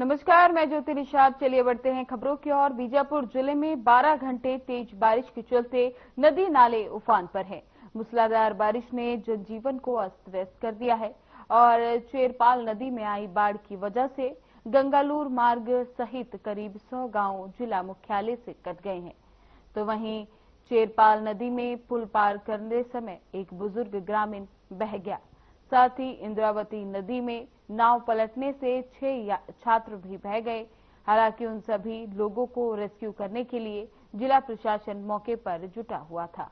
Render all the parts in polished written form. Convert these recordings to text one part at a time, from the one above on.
नमस्कार, मैं ज्योति निषाद। चलिए बढ़ते हैं खबरों की ओर। बीजापुर जिले में 12 घंटे तेज बारिश के चलते नदी नाले उफान पर हैं। मूसलाधार बारिश ने जनजीवन को अस्त व्यस्त कर दिया है और चेरपाल नदी में आई बाढ़ की वजह से गंगालूर मार्ग सहित करीब 100 गांव जिला मुख्यालय से कट गए हैं। तो वहीं चेरपाल नदी में पुल पार करने समय एक बुजुर्ग ग्रामीण बह गया। साथ ही इंद्रावती नदी में नाव पलटने से 6 छात्र भी बह गए। हालांकि उन सभी लोगों को रेस्क्यू करने के लिए जिला प्रशासन मौके पर जुटा हुआ था।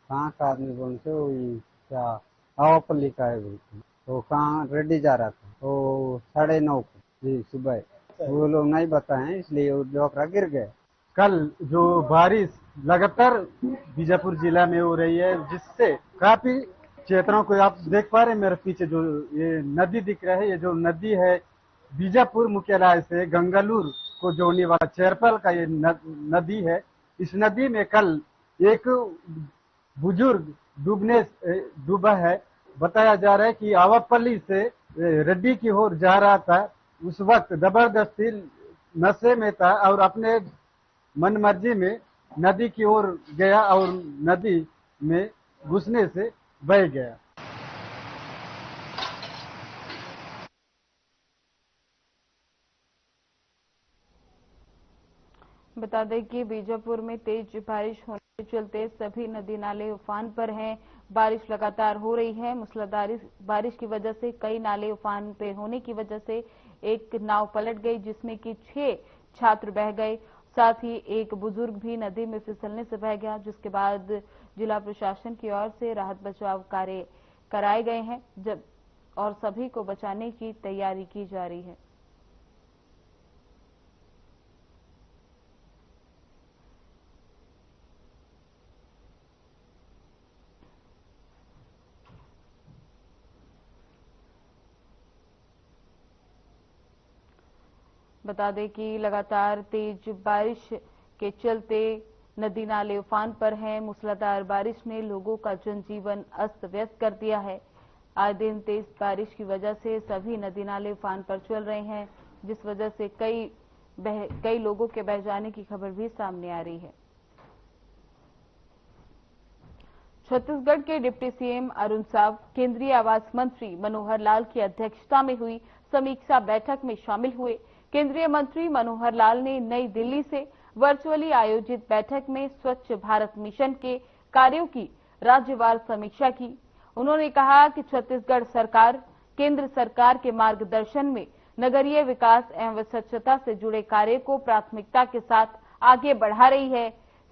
कहाँ का आदमी बोल के वही क्या आवापल्ली का है बोलते तो कहाँ रेडी जा रहा था तो 9:30 को जी सुबह। वो लोग नहीं बताए इसलिए वो डॉक्टर गिर गए। कल जो बारिश लगातार बीजापुर जिला में हो रही है, जिससे काफी क्षेत्रों को आप देख पा रहे हैं। मेरे पीछे जो ये नदी दिख रहा है, ये जो नदी है बीजापुर मुख्यालय से गंगालूर को जोड़ने वाला चेरपाल का ये नदी है। इस नदी में कल एक बुजुर्ग डूबा है। बताया जा रहा है कि आवापल्ली से रेड्डी की ओर जा रहा था। उस वक्त जबरदस्ती नशे में था और अपने मन मर्जी में नदी की ओर गया और नदी में घुसने से बह गया। बता दें कि बीजापुर में तेज बारिश होने के चलते सभी नदी नाले उफान पर हैं। बारिश लगातार हो रही है। मूसलाधार बारिश की वजह से कई नाले उफान पे होने की वजह से एक नाव पलट गई, जिसमें कि 6 छात्र बह गए। साथ ही एक बुजुर्ग भी नदी में फिसलने से बह गया, जिसके बाद जिला प्रशासन की ओर से राहत बचाव कार्य कराए गए हैं और सभी को बचाने की तैयारी की जा रही है। बता दें कि लगातार तेज बारिश के चलते नदी नाले उफान पर हैं। मूसलाधार बारिश ने लोगों का जनजीवन अस्त व्यस्त कर दिया है। आए दिन तेज बारिश की वजह से सभी नदी नाले उफान पर चल रहे हैं, जिस वजह से कई लोगों के बह जाने की खबर भी सामने आ रही है। छत्तीसगढ़ के डिप्टी सीएम अरुण साव, केंद्रीय आवास मंत्री मनोहर लाल की अध्यक्षता में हुई समीक्षा बैठक में शामिल हुए। केंद्रीय मंत्री मनोहर लाल ने नई दिल्ली से वर्चुअली आयोजित बैठक में स्वच्छ भारत मिशन के कार्यों की राज्यवार समीक्षा की। उन्होंने कहा कि छत्तीसगढ़ सरकार केंद्र सरकार के मार्गदर्शन में नगरीय विकास एवं स्वच्छता से जुड़े कार्य को प्राथमिकता के साथ आगे बढ़ा रही है।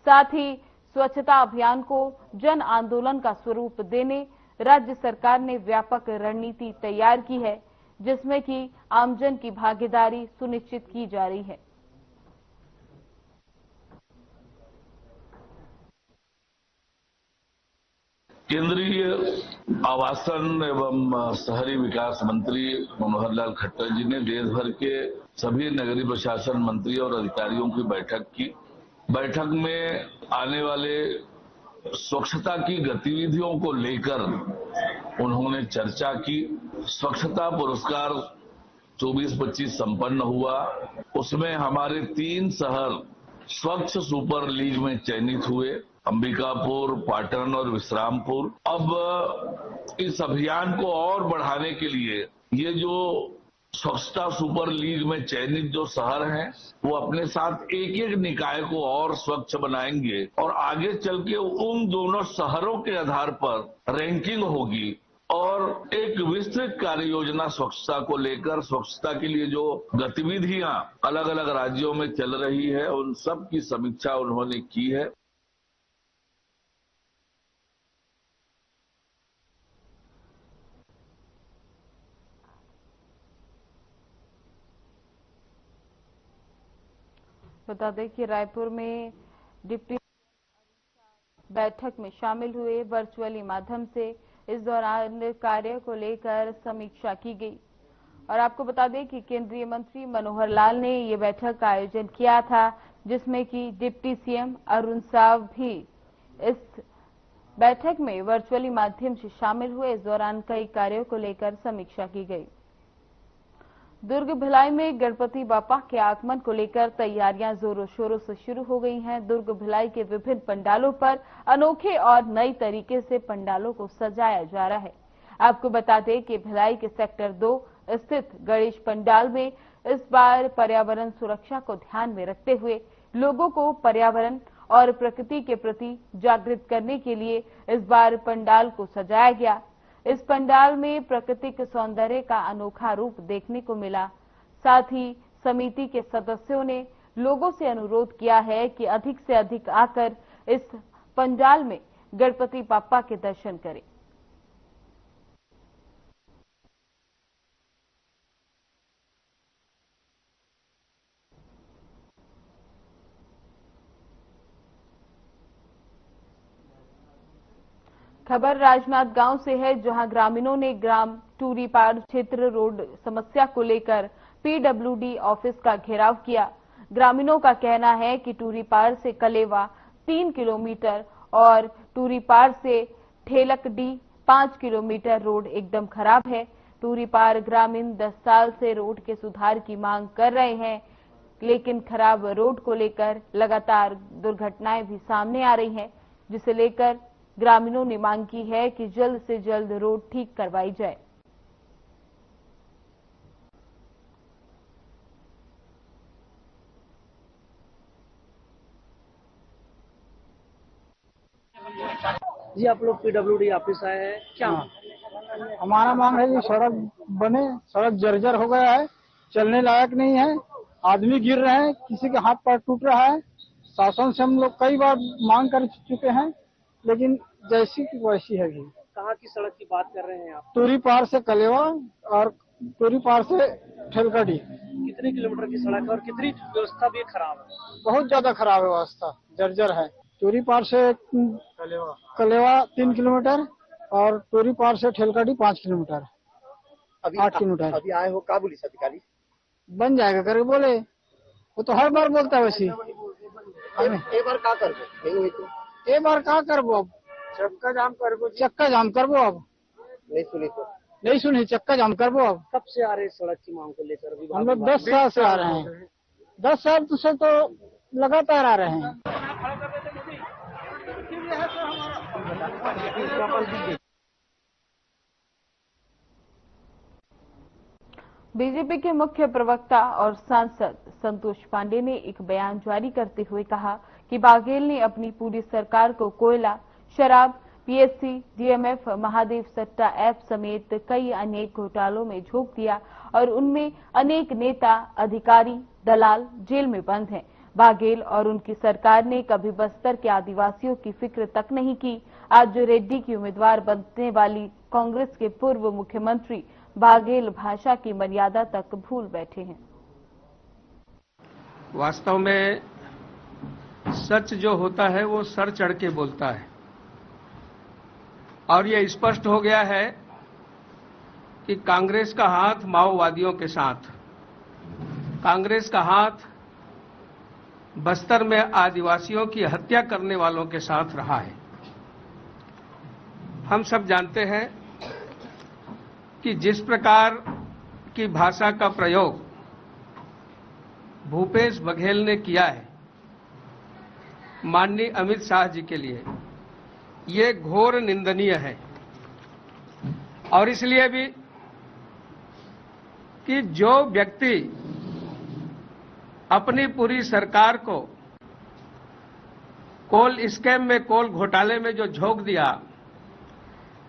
साथ ही स्वच्छता अभियान को जन आंदोलन का स्वरूप देने राज्य सरकार ने व्यापक रणनीति तैयार की है, जिसमें कि आमजन की भागीदारी सुनिश्चित की जा रही है। केंद्रीय आवासन एवं शहरी विकास मंत्री मनोहर लाल खट्टर जी ने देश भर के सभी नगरीय प्रशासन मंत्री और अधिकारियों की बैठक की। बैठक में आने वाले स्वच्छता की गतिविधियों को लेकर उन्होंने चर्चा की। स्वच्छता पुरस्कार 24-25 संपन्न हुआ। उसमें हमारे 3 शहर स्वच्छ सुपर लीग में चयनित हुए, अंबिकापुर, पाटन और विश्रामपुर। अब इस अभियान को और बढ़ाने के लिए ये जो स्वच्छता सुपर लीग में चयनित जो शहर हैं, वो अपने साथ एक एक निकाय को और स्वच्छ बनाएंगे और आगे चल के उन दोनों शहरों के आधार पर रैंकिंग होगी और एक विस्तृत कार्य योजना स्वच्छता को लेकर, स्वच्छता के लिए जो गतिविधियां अलग अलग राज्यों में चल रही है, उन सब की समीक्षा उन्होंने की है। बता दें कि रायपुर में डिप्टी बैठक में शामिल हुए। वर्चुअली माध्यम से इस दौरान कार्य को लेकर समीक्षा की गई और आपको बता दें कि केंद्रीय मंत्री मनोहर लाल ने ये बैठक का आयोजन किया था, जिसमें कि डिप्टी सीएम अरुण साव भी इस बैठक में वर्चुअली माध्यम से शामिल हुए। इस दौरान कई कार्यों को लेकर समीक्षा की गई। दुर्ग भिलाई में गणपति बापा के आगमन को लेकर तैयारियां जोरों शोरों से शुरू हो गई हैं। दुर्ग भिलाई के विभिन्न पंडालों पर अनोखे और नई तरीके से पंडालों को सजाया जा रहा है। आपको बता दें कि भिलाई के सेक्टर 2 स्थित गणेश पंडाल में इस बार पर्यावरण सुरक्षा को ध्यान में रखते हुए लोगों को पर्यावरण और प्रकृति के प्रति जागृत करने के लिए इस बार पंडाल को सजाया गया। इस पंडाल में प्राकृतिक सौंदर्य का अनोखा रूप देखने को मिला। साथ ही समिति के सदस्यों ने लोगों से अनुरोध किया है कि अधिक से अधिक आकर इस पंडाल में गणपति बाप्पा के दर्शन करें। खबर राजनांदगांव से है, जहां ग्रामीणों ने ग्राम टूरीपाड़ क्षेत्र रोड समस्या को लेकर पीडब्ल्यूडी ऑफिस का घेराव किया। ग्रामीणों का कहना है कि टूरीपाड़ से कलेवा 3 किलोमीटर और टूरीपाड़ से ठेलकडी 5 किलोमीटर रोड एकदम खराब है। टूरीपाड़ ग्रामीण 10 साल से रोड के सुधार की मांग कर रहे हैं, लेकिन खराब रोड को लेकर लगातार दुर्घटनाएं भी सामने आ रही हैं, जिसे लेकर ग्रामीणों ने मांग की है कि जल्द से जल्द रोड ठीक करवाई जाए। जी, आप लोग पीडब्ल्यूडी ऑफिस आए हैं, क्या हमारा मांग है कि सड़क बने। सड़क जर्जर हो गया है, चलने लायक नहीं है, आदमी गिर रहे हैं, किसी के हाथ पैर टूट रहा है। शासन से हम लोग कई बार मांग कर चुके हैं, लेकिन जैसी की वैसी है। कहाँ की सड़क की बात कर रहे हैं आप? टूरीपाड़ से कलेवा और टूरीपाड़ से ठेलकडी। कितने किलोमीटर की सड़क है और कितनी व्यवस्था भी खराब है? बहुत ज्यादा खराब है, व्यवस्था जर्जर है। टूरीपाड़ से कलेवा 3 किलोमीटर और टूरीपाड़ से ठेलकडी 5 किलोमीटर, 8 किलोमीटर। अभी आए हो, काबुली अधिकारी बन जाएगा करके बोले, वो तो हर बार बोलता है वैसे। एक बार क्या कर दो, एक बार क्या करबो, अब चक्का जाम करबो अब नहीं सुनी चक्का जाम करबो अब। कब से आ रहे सड़क की मांग को लेकर? हम लोग 10 साल से आ रहे हैं, 10 साल से तो लगातार आ रहे हैं। बीजेपी के मुख्य प्रवक्ता और सांसद संतोष पांडे ने एक बयान जारी करते हुए कहा कि बाघेल ने अपनी पूरी सरकार को कोयला, शराब, पीएससी, डीएमएफ, महादेव सट्टा ऐप समेत कई अनेक घोटालों में झोंक दिया और उनमें अनेक नेता, अधिकारी, दलाल जेल में बंद हैं। बाघेल और उनकी सरकार ने कभी बस्तर के आदिवासियों की फिक्र तक नहीं की। आज जो रेड्डी की उम्मीदवार बनने वाली कांग्रेस के पूर्व मुख्यमंत्री बाघेल भाषा की मर्यादा तक भूल बैठे हैं। वास्तव में सच जो होता है वो सर चढ़ के बोलता है और ये स्पष्ट हो गया है कि कांग्रेस का हाथ माओवादियों के साथ, कांग्रेस का हाथ बस्तर में आदिवासियों की हत्या करने वालों के साथ रहा है। हम सब जानते हैं कि जिस प्रकार की भाषा का प्रयोग भूपेश बघेल ने किया है माननीय अमित शाह जी के लिए, ये घोर निंदनीय है। और इसलिए भी कि जो व्यक्ति अपनी पूरी सरकार को कोल स्कैम में, कोल घोटाले में जो झोंक दिया,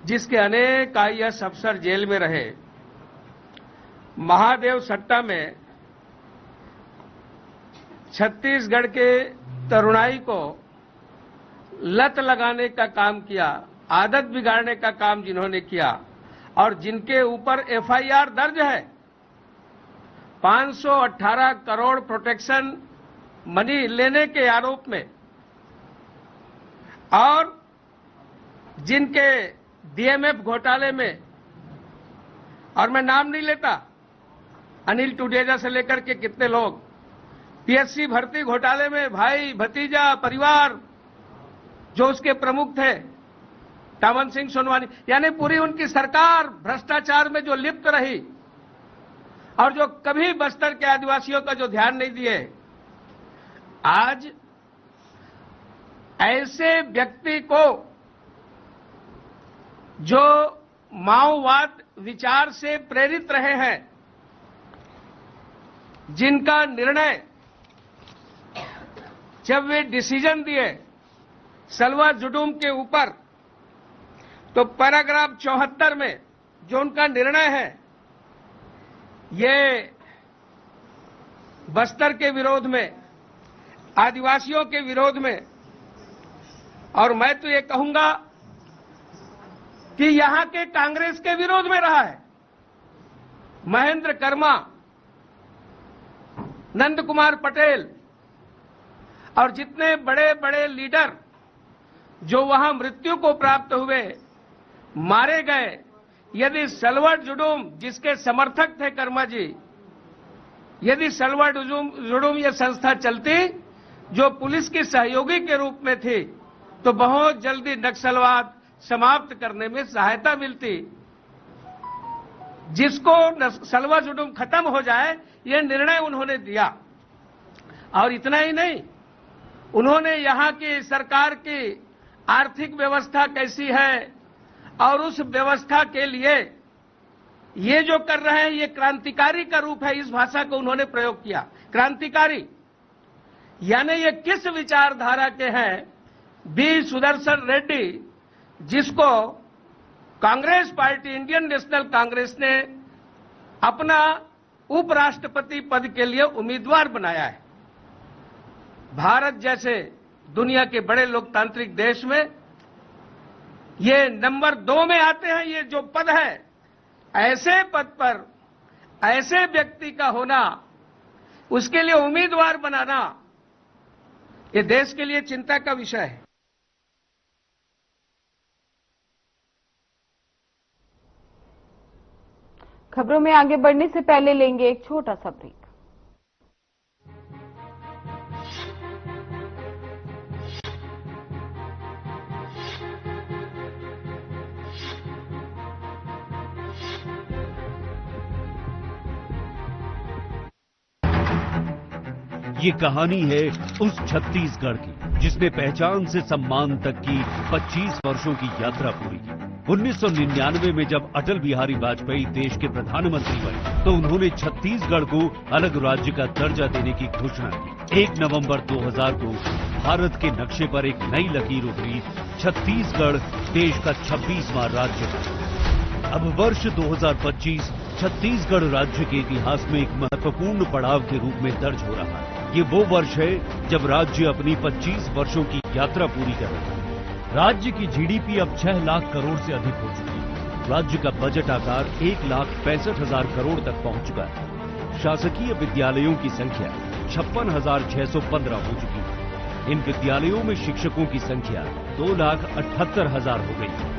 जिसके अनेक आईएएस अफसर जेल में रहे, महादेव सट्टा में छत्तीसगढ़ के तरुणाई को लत लगाने का काम किया, आदत बिगाड़ने का काम जिन्होंने किया और जिनके ऊपर एफआईआर दर्ज है 518 करोड़ प्रोटेक्शन मनी लेने के आरोप में, और जिनके डीएमएफ घोटाले में, और मैं नाम नहीं लेता, अनिल टुडेजा से लेकर के कितने लोग, पीएससी भर्ती घोटाले में भाई भतीजा परिवार जो उसके प्रमुख थे टावन सिंह सोनवानी, यानी पूरी उनकी सरकार भ्रष्टाचार में जो लिप्त रही और जो कभी बस्तर के आदिवासियों का जो ध्यान नहीं दिए, आज ऐसे व्यक्ति को जो माओवाद विचार से प्रेरित रहे हैं, जिनका निर्णय जब वे डिसीजन दिए सलवा जुडूम के ऊपर, तो पैराग्राफ 74 में जो उनका निर्णय है, ये बस्तर के विरोध में, आदिवासियों के विरोध में, और मैं तो ये कहूंगा कि यहां के कांग्रेस के विरोध में रहा है। महेंद्र कर्मा, नंद कुमार पटेल और जितने बड़े बड़े लीडर जो वहां मृत्यु को प्राप्त हुए, मारे गए, यदि सलवा जुडूम जिसके समर्थक थे कर्मा जी, यदि सलवा जुडूम ये संस्था चलती जो पुलिस की सहयोगी के रूप में थी, तो बहुत जल्दी नक्सलवाद समाप्त करने में सहायता मिलती। जिसको सलवा जुडूम खत्म हो जाए, ये निर्णय उन्होंने दिया। और इतना ही नहीं, उन्होंने यहां की सरकार की आर्थिक व्यवस्था कैसी है और उस व्यवस्था के लिए ये जो कर रहे हैं, ये क्रांतिकारी का रूप है। इस भाषा को उन्होंने प्रयोग किया, क्रांतिकारी, यानी ये किस विचारधारा के हैं? बी सुदर्शन रेड्डी, जिसको Congress party, Indian national Congress ने अपना उपराष्ट्रपति पद के लिए उम्मीदवार बनाया है। भारत जैसे दुनिया के बड़े लोकतांत्रिक देश में ये नंबर 2 में आते हैं। ये जो पद है, ऐसे पद पर ऐसे व्यक्ति का होना, उसके लिए उम्मीदवार बनाना, ये देश के लिए चिंता का विषय है। खबरों में आगे बढ़ने से पहले लेंगे एक छोटा सा ब्रेक। ये कहानी है उस छत्तीसगढ़ की जिसने पहचान से सम्मान तक की 25 वर्षों की यात्रा पूरी की। 1999 में जब अटल बिहारी वाजपेयी देश के प्रधानमंत्री बने, तो उन्होंने छत्तीसगढ़ को अलग राज्य का दर्जा देने की घोषणा की। 1 नवंबर 2000 को भारत के नक्शे पर एक नई लकीर उभरी। छत्तीसगढ़ देश का 26वां राज्य था। अब वर्ष 2025 छत्तीसगढ़ राज्य के इतिहास में एक महत्वपूर्ण पड़ाव के रूप में दर्ज हो रहा है। ये वो वर्ष है जब राज्य अपनी 25 वर्षों की यात्रा पूरी कर रहा है। राज्य की जीडीपी अब 6 लाख करोड़ से अधिक हो चुकी है। राज्य का बजट आकार 1,65,000 करोड़ तक पहुंच चुका है। शासकीय विद्यालयों की संख्या 56,615 हो चुकी है। इन विद्यालयों में शिक्षकों की संख्या 2,78,000 हो गई है।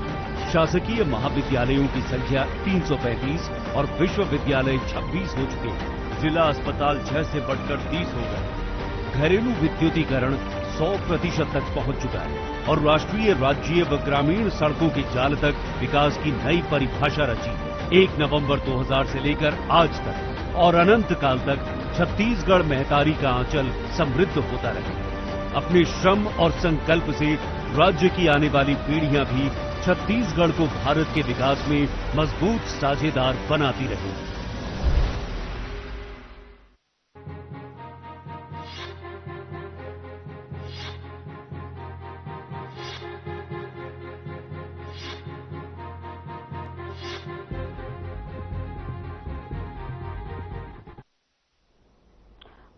शासकीय महाविद्यालयों की संख्या 335 और विश्वविद्यालय 26 हो चुके हैं। जिला अस्पताल 6 से बढ़कर 30 हो गए। घरेलू विद्युतीकरण 100% तक पहुंच चुका है और राष्ट्रीय, राज्य व ग्रामीण सड़कों के जाल तक विकास की नई परिभाषा रची है। 1 नवंबर 2000 से लेकर आज तक और अनंत काल तक छत्तीसगढ़ महतारी का आंचल समृद्ध होता रहेगा। अपने श्रम और संकल्प से राज्य की आने वाली पीढ़ियां भी छत्तीसगढ़ को भारत के विकास में मजबूत साझेदार बनाती रहेंगी।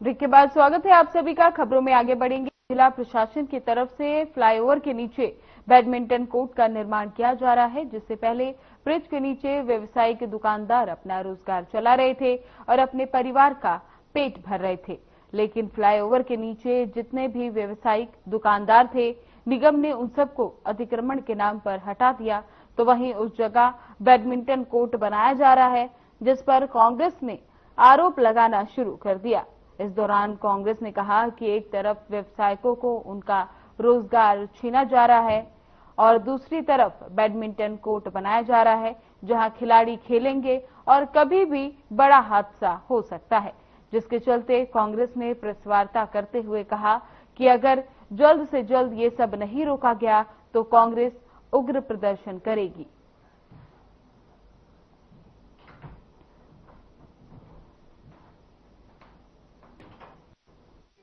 ब्रेक के बाद स्वागत है आप सभी का। खबरों में आगे बढ़ेंगे। जिला प्रशासन की तरफ से फ्लाईओवर के नीचे बैडमिंटन कोर्ट का निर्माण किया जा रहा है, जिससे पहले ब्रिज के नीचे व्यवसायिक दुकानदार अपना रोजगार चला रहे थे और अपने परिवार का पेट भर रहे थे। लेकिन फ्लाईओवर के नीचे जितने भी व्यवसायिक दुकानदार थे, निगम ने उन सबको अतिक्रमण के नाम पर हटा दिया। तो वहीं उस जगह बैडमिंटन कोर्ट बनाया जा रहा है, जिस पर कांग्रेस ने आरोप लगाना शुरू कर दिया। इस दौरान कांग्रेस ने कहा कि एक तरफ व्यवसायियों को उनका रोजगार छीना जा रहा है और दूसरी तरफ बैडमिंटन कोर्ट बनाया जा रहा है जहां खिलाड़ी खेलेंगे और कभी भी बड़ा हादसा हो सकता है, जिसके चलते कांग्रेस ने प्रेस वार्ता करते हुए कहा कि अगर जल्द से जल्द ये सब नहीं रोका गया तो कांग्रेस उग्र प्रदर्शन करेगी।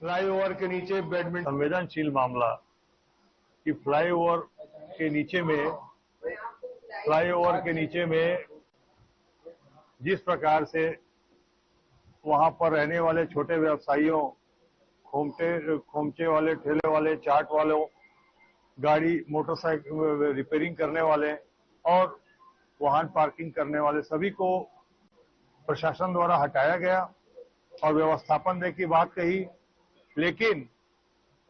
फ्लाईओवर के नीचे बैडमिंटन संवेदनशील मामला कि फ्लाईओवर के नीचे में जिस प्रकार से वहां पर रहने वाले छोटे व्यवसायियों, खोमचे वाले, ठेले वाले, चाट वालों, गाड़ी मोटरसाइकिल रिपेयरिंग करने वाले और वाहन पार्किंग करने वाले सभी को प्रशासन द्वारा हटाया गया और व्यवस्थापन दे की बात कही। लेकिन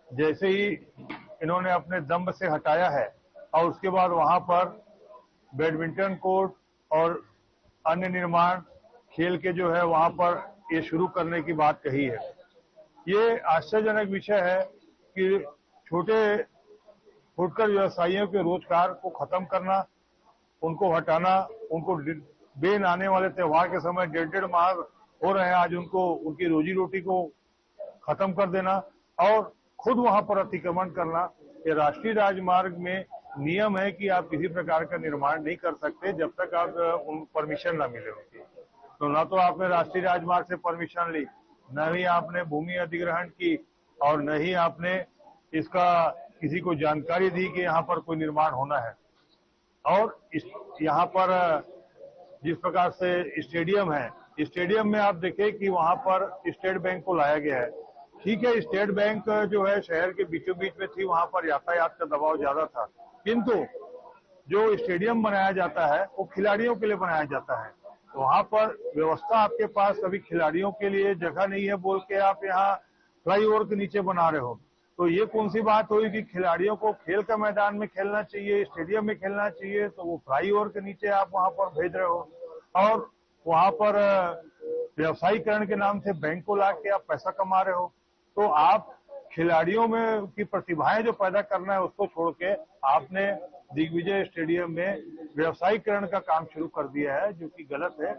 जैसे ही इन्होंने अपने दम से हटाया है और उसके बाद वहां पर बैडमिंटन कोर्ट और अन्य निर्माण खेल के जो है वहां पर ये शुरू करने की बात कही है। ये आश्चर्यजनक विषय है कि छोटे फुटकर व्यवसायियों के रोजगार को खत्म करना, उनको हटाना, उनको बेन आने वाले त्योहार के समय 1.5 माह हो रहे हैं, आज उनको उनकी रोजी रोटी को खत्म कर देना और खुद वहां पर अतिक्रमण करना। ये राष्ट्रीय राजमार्ग में नियम है कि आप किसी प्रकार का निर्माण नहीं कर सकते जब तक आप उन परमिशन ना मिले उनकी। तो ना तो आपने राष्ट्रीय राजमार्ग से परमिशन ली, न ही आपने भूमि अधिग्रहण की और न ही आपने इसका किसी को जानकारी दी कि यहाँ पर कोई निर्माण होना है। और यहाँ पर जिस प्रकार से स्टेडियम है, स्टेडियम में आप देखें कि वहां पर स्टेट बैंक को लाया गया है। ठीक है, स्टेट बैंक जो है शहर के बीचों बीच में थी, वहां पर यातायात का दबाव ज्यादा था, किंतु जो स्टेडियम बनाया जाता है वो खिलाड़ियों के लिए बनाया जाता है। तो वहां पर व्यवस्था आपके पास कभी खिलाड़ियों के लिए जगह नहीं है बोल के आप यहाँ फ्लाईओवर के नीचे बना रहे हो, तो ये कौन सी बात हुई कि खिलाड़ियों को खेल का मैदान में खेलना चाहिए, स्टेडियम में खेलना चाहिए, तो वो फ्लाईओवर के नीचे आप वहां पर भेज रहे हो और वहां पर व्यवसायीकरण के नाम से बैंक को ला के आप पैसा कमा रहे हो। तो आप खिलाड़ियों में की प्रतिभाएं जो पैदा करना है उसको छोड़ के आपने दिग्विजय स्टेडियम में व्यवसायीकरण का काम शुरू कर दिया है, जो कि गलत है।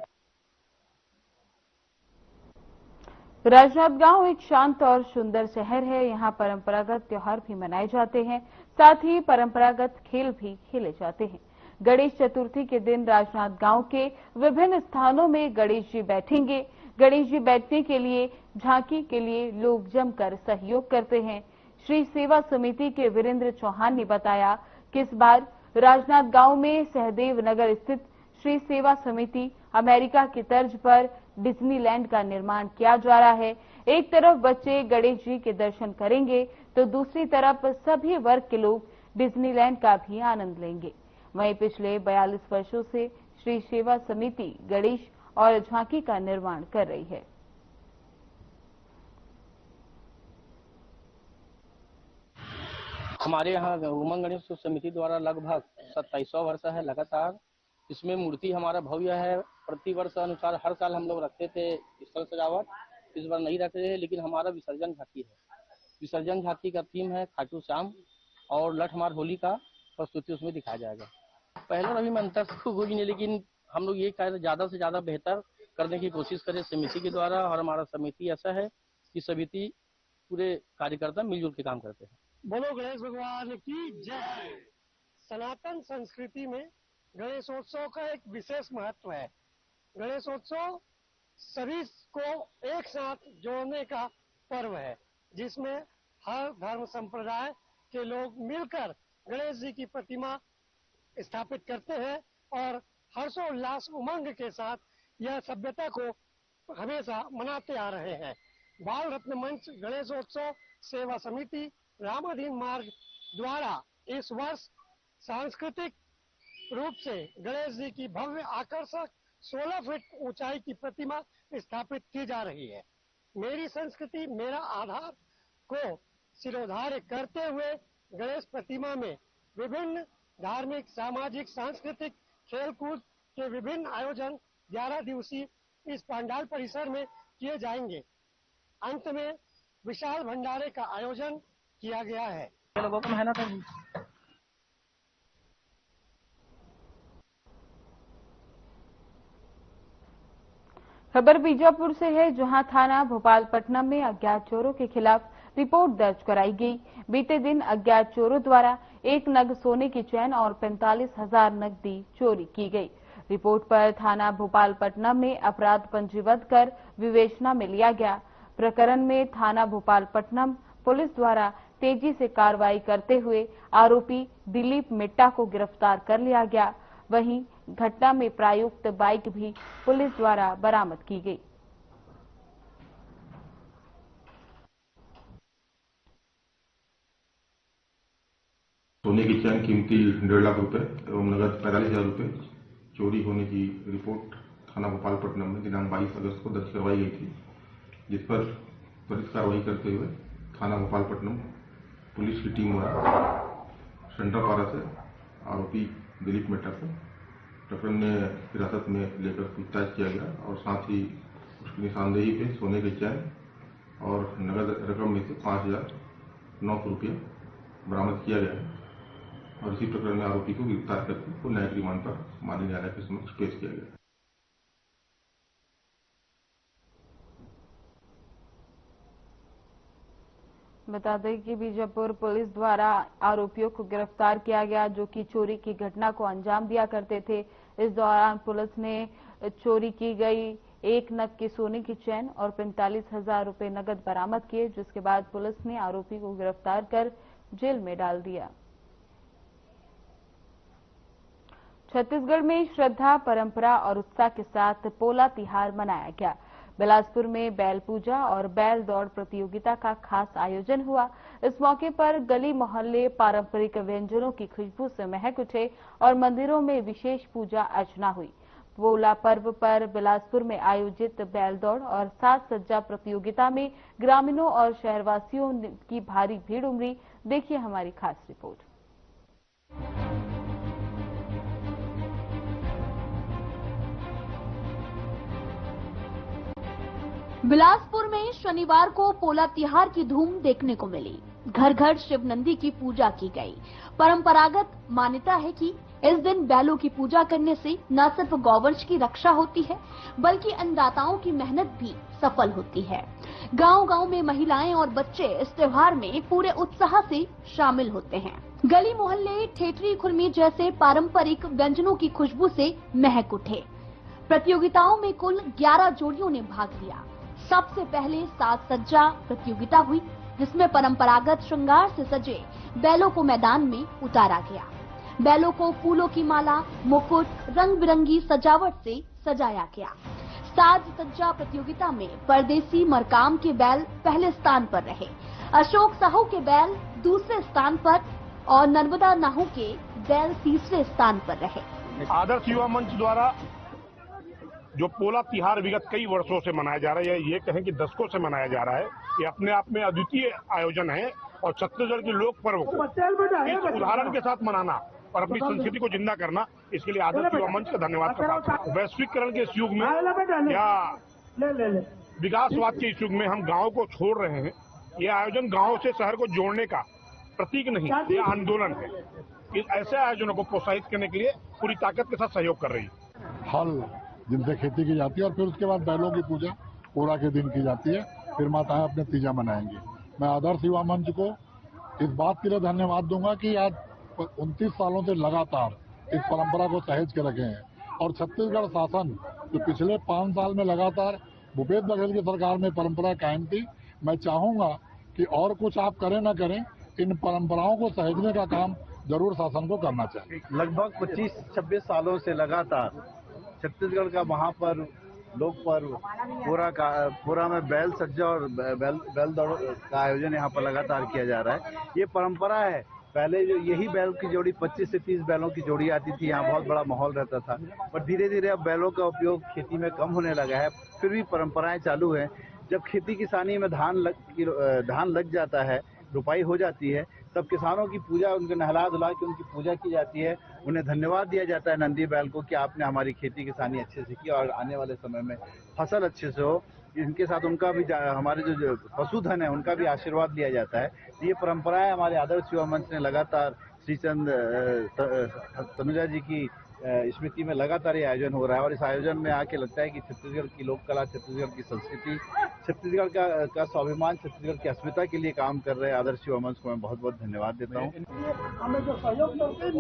राजनांदगांव एक शांत और सुंदर शहर है। यहाँ परंपरागत त्योहार भी मनाए जाते हैं, साथ ही परंपरागत खेल भी खेले जाते हैं। गणेश चतुर्थी के दिन राजनांदगांव के विभिन्न स्थानों में गणेश जी बैठेंगे। गणेश जी बैठने के लिए झांकी के लिए लोग जमकर सहयोग करते हैं। श्री सेवा समिति के वीरेंद्र चौहान ने बताया कि इस बार राजनांदगांव में सहदेव नगर स्थित श्री सेवा समिति अमेरिका की तर्ज पर डिज्नीलैंड का निर्माण किया जा रहा है। एक तरफ बच्चे गणेश जी के दर्शन करेंगे तो दूसरी तरफ सभी वर्ग के लोग डिज्नीलैंड का भी आनंद लेंगे। वहीं पिछले 42 वर्षों से श्री सेवा समिति गणेश और झांकी का निर्माण कर रही है। हमारे यहाँ उमंग गणेश समिति द्वारा लगभग 2700 वर्ष है लगातार। इसमें मूर्ति हमारा भव्य है। प्रति वर्ष अनुसार हर साल हम लोग रखते थे स्थल सजावट, इस बार नहीं रख रहे हैं, लेकिन हमारा विसर्जन झांकी है। विसर्जन झांकी का थीम है खाटू श्याम और लठमार होली का प्रस्तुति उसमें दिखाया जाएगा। पहले अभी में अंतर हुई नहीं, लेकिन हम लोग ये कार्य ज्यादा से ज्यादा बेहतर करने की कोशिश करें समिति के द्वारा। और हमारा समिति ऐसा है कि समिति पूरे कार्यकर्ता मिलजुल के काम करते हैं। बोलो गणेश भगवान की जय। सनातन संस्कृति में गणेशोत्सव का एक विशेष महत्व है। गणेशोत्सव सभी को एक साथ जोड़ने का पर्व है, जिसमें हर धर्म संप्रदाय के लोग मिलकर गणेश जी की प्रतिमा स्थापित करते हैं और हर्षोल्लास उमंग के साथ यह सभ्यता को हमेशा मनाते आ रहे हैं। बाल रत्न मंच गणेशोत्सव सेवा समिति रामाधीन मार्ग द्वारा इस वर्ष सांस्कृतिक रूप से गणेश जी की भव्य आकर्षक 16 फीट ऊंचाई की प्रतिमा स्थापित की जा रही है। मेरी संस्कृति मेरा आधार को सिरोधार्य करते हुए गणेश प्रतिमा में विभिन्न धार्मिक, सामाजिक, सांस्कृतिक, खेलकूद के विभिन्न आयोजन 11 दिवसीय इस पंडाल परिसर में किए जाएंगे। अंत में विशाल भंडारे का आयोजन किया गया है। लोगों को मेहनत है। खबर बीजापुर से है, जहां थाना भोपालपट्टनम में अज्ञात चोरों के खिलाफ रिपोर्ट दर्ज कराई गई। बीते दिन अज्ञात चोरों द्वारा 1 नग सोने की चैन और 45,000 नकदी चोरी की गई। रिपोर्ट पर थाना भोपालपट्टनम में अपराध पंजीबद्ध कर विवेचना में लिया गया। प्रकरण में थाना भोपालपट्टनम पुलिस द्वारा तेजी से कार्रवाई करते हुए आरोपी दिलीप मिट्टा को गिरफ्तार कर लिया गया। वहीं घटना में प्रयुक्त बाइक भी पुलिस द्वारा बरामद की गई। सोने की चैन कीमती 1.5 लाख रुपए एवं नगद 45,000 रुपए चोरी होने की रिपोर्ट थाना भोपालपट्टनम में दिनांक 22 अगस्त को दर्ज करवाई गई थी, जिस पर त्वरित कार्रवाई करते हुए थाना भोपालपट्टनम पुलिस की टीम द्वारा शंडरापारा से आरोपी दिलीप मिट्टा को प्रकरण में हिरासत में लेकर पूछताछ किया गया और साथ ही उसकी निशानदेही पे सोने की चैन और नगद रकम में से 5,900 रुपये बरामद किया गया है और इसी प्रकरण में आरोपी को गिरफ्तार करके उसको न्यायिक रिमांड पर माननीय न्यायालय के समक्ष पेश किया गया। बता दें कि बीजापुर पुलिस द्वारा आरोपियों को गिरफ्तार किया गया, जो कि चोरी की घटना को अंजाम दिया करते थे। इस दौरान पुलिस ने चोरी की गई 1 नग की सोने की चैन और 45,000 रुपए नकद बरामद किए, जिसके बाद पुलिस ने आरोपी को गिरफ्तार कर जेल में डाल दिया। छत्तीसगढ़ में श्रद्धा, परंपरा और उत्साह के साथ पोला तिहार मनाया गया। बिलासपुर में बैल पूजा और बैल दौड़ प्रतियोगिता का खास आयोजन हुआ। इस मौके पर गली मोहल्ले पारंपरिक व्यंजनों की खुशबू से महक उठे और मंदिरों में विशेष पूजा अर्चना हुई। पोला पर्व पर बिलासपुर में आयोजित बैल दौड़ और साज सज्जा प्रतियोगिता में ग्रामीणों और शहरवासियों की भारी भीड़ उमड़ी। देखिए हमारी खास रिपोर्ट। बिलासपुर में शनिवार को पोला तिहार की धूम देखने को मिली। घर घर शिव नंदी की पूजा की गई। परंपरागत मान्यता है कि इस दिन बैलों की पूजा करने से न सिर्फ गौवंश की रक्षा होती है, बल्कि अन्नदाताओं की मेहनत भी सफल होती है। गांव-गांव में महिलाएं और बच्चे इस त्योहार में पूरे उत्साह से शामिल होते हैं। गली मोहल्ले ठेठरी खुरमी जैसे पारंपरिक व्यंजनों की खुशबू से महक उठे। प्रतियोगिताओं में कुल 11 जोड़ियों ने भाग लिया। सबसे पहले साज सज्जा प्रतियोगिता हुई, जिसमें परंपरागत श्रृंगार से सजे बैलों को मैदान में उतारा गया। बैलों को फूलों की माला, मुकुट, रंग बिरंगी सजावट से सजाया गया। साज सज्जा प्रतियोगिता में परदेसी मरकाम के बैल पहले स्थान पर रहे, अशोक साहू के बैल दूसरे स्थान पर और नर्मदा नाहू के बैल तीसरे स्थान पर रहे। आदर्श युवा मंच द्वारा जो पोला तिहार विगत कई वर्षों से मनाया जा रहा है, ये कहें कि दशकों से मनाया जा रहा है, ये अपने आप में अद्वितीय आयोजन है और छत्तीसगढ़ के लोक पर्व को इस उदाहरण के साथ मनाना और अपनी संस्कृति को जिंदा करना, इसके लिए आदर्श युवा मंच का धन्यवाद करता हूं। वैश्वीकरण के इस युग में या विकासवाद के इस युग में हम गाँव को छोड़ रहे हैं। ये आयोजन गाँव से शहर को जोड़ने का प्रतीक नहीं, ये आंदोलन है। इस ऐसे आयोजनों को प्रोत्साहित करने के लिए पूरी ताकत के साथ सहयोग कर रही है। हल जिनसे खेती की जाती है और फिर उसके बाद बैलों की पूजा पोला के दिन की जाती है, फिर माताएं अपने तीजा मनाएंगी। मैं आदर्श युवा मंच को इस बात के लिए धन्यवाद दूंगा कि आज 29 सालों से लगातार इस परंपरा को सहेज के रखे हैं और छत्तीसगढ़ शासन जो पिछले 5 साल में लगातार भूपेश बघेल की सरकार में परंपरा कायम थी, मैं चाहूंगा कि और कुछ आप करें न करें, इन परंपराओं को सहेजने का काम जरूर शासन को करना चाहिए। लगभग 25-26 सालों से लगातार छत्तीसगढ़ का महापर्व, लोक पर्व पूरा में बैल सज्जा और बैल दौड़ का आयोजन यहाँ पर लगातार किया जा रहा है। ये परंपरा है। पहले जो यही बैल की जोड़ी 25 से 30 बैलों की जोड़ी आती थी, यहाँ बहुत बड़ा माहौल रहता था, पर धीरे धीरे अब बैलों का उपयोग खेती में कम होने लगा है। फिर भी परंपराएं चालू है। जब खेती किसानी में धान लग जाता है, रुपाई हो जाती है, तब किसानों की पूजा, उनको नहला धुला के उनकी पूजा की जाती है। उन्हें धन्यवाद दिया जाता है नंदी बैल को कि आपने हमारी खेती किसानी अच्छे से की और आने वाले समय में फसल अच्छे से हो। इनके साथ उनका भी, हमारे जो पशुधन है उनका भी आशीर्वाद लिया जाता है। ये परंपराएं हमारे आदर्श युवा मंच ने लगातार श्रीचंद तनुजा जी की स्मृति में लगातार ये आयोजन हो रहा है और इस आयोजन में आके लगता है कि छत्तीसगढ़ की लोक कला, छत्तीसगढ़ की संस्कृति, छत्तीसगढ़ का स्वाभिमान, छत्तीसगढ़ की अस्मिता के लिए काम कर रहे आदर्श युवा मंच को मैं बहुत बहुत धन्यवाद देता हूँ। हमें जो सहयोग करते हैं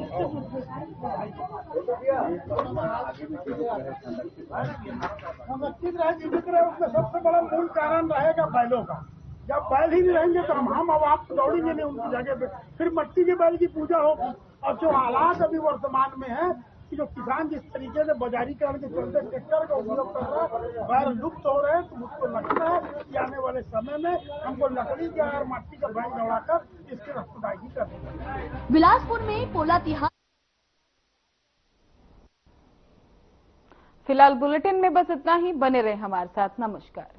संरक्षित रहे, जीवित रहे, उसमें सबसे बड़ा मूल कारण रहेगा बैलों का। जब बैल ही नहीं रहेंगे तो हम अब आप दौड़ेंगे नहीं उनकी जगह पे, फिर मिट्टी के बैल की पूजा होगी। और जो हालात अभी वर्तमान में है कि जो किसान जिस तरीके से बाजारीकरण के चलते ट्रैक्टर का उपयोग कर रहा है, बैल लुप्त हो रहे हैं, तो मुझको लगता है कि आने वाले समय में हमको लकड़ी का और मिट्टी का बैल दौड़ाकर इसकी रफ्तागी करनी। बिलासपुर में पोला तिहार। फिलहाल बुलेटिन में बस इतना ही। बने रहे हमारे साथ। नमस्कार।